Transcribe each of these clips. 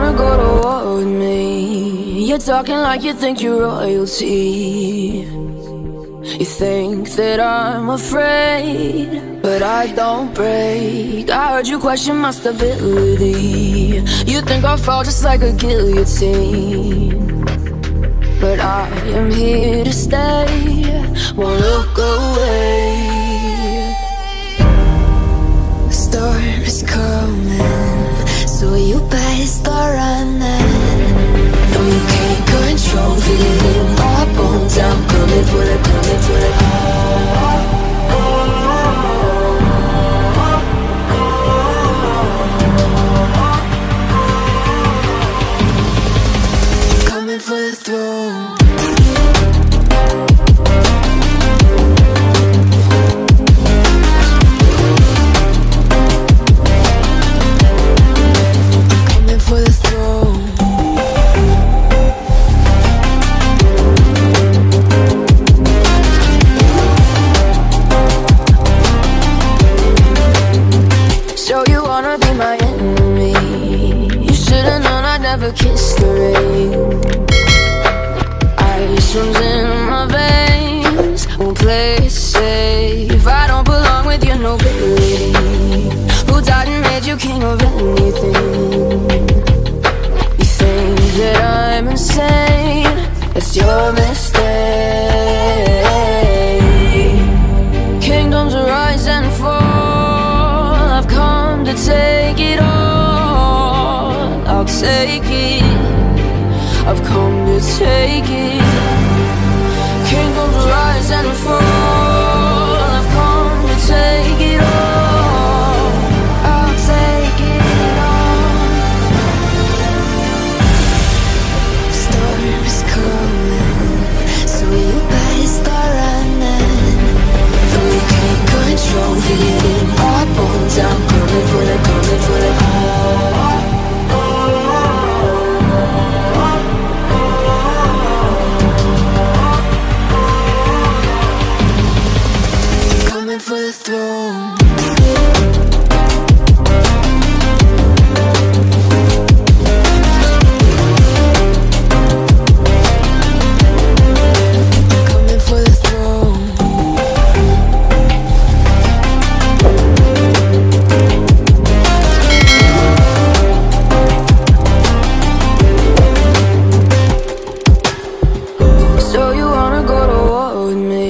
wanna go to war with me? You're talking like you think you're royalty. You think that I'm afraid, but I don't break. I heard you question my stability. You think I'll fall just like a guillotine, but I am here to stay, won't look away. The storm is coming, so you better start running. No, you can't control, feel it in my bones. I'm coming for the, coming for the. Coming for the throne. Never kissed the rain. Ice runs in my veins, won't play it safe. I don't belong with your nobility. Who died and made you king of anything? You think that I'm insane? That's your mistake. Kingdoms rise and fall, I've come to take it all. I'll take it, I've come to take it. Kingdoms rise and fall, I've come to take it all. I'll take it all. Storm is coming, so you better start running. No, you can't control, feel it in my bones. I'm coming for the, coming for the. For the throne. Coming for the throne. So you wanna go to war with me?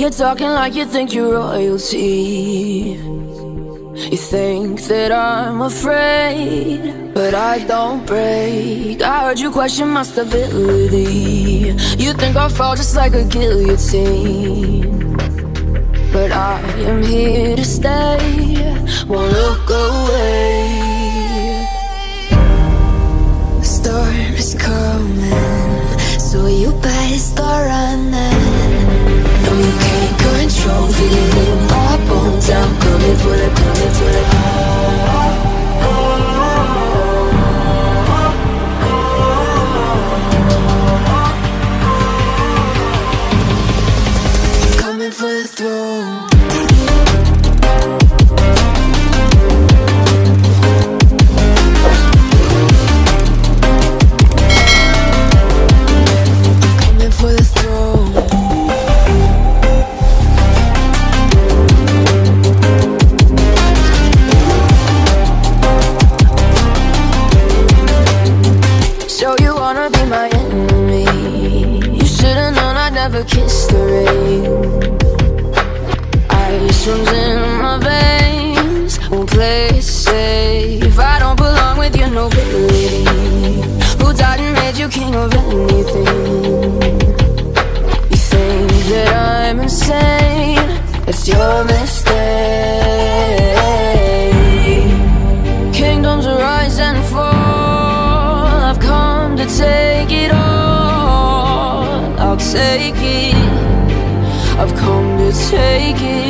You're talking like you think you're royalty. You think that I'm afraid, but I don't break. I heard you question my stability. You think I'll fall just like a guillotine, but I am here to stay, won't look away. The storm is coming, so you better start running. No, you can't control, feel it in my bones. I'm coming for the, coming for the. Coming for the throne. Never kissed the rain. Ice runs in my veins, won't play it safe. I don't belong with your nobility. Who died and made you king of anything? You think that I'm insane? That's your mistake. Kingdoms rise and fall, I've come to take it all. I'll take it, I've come to take it.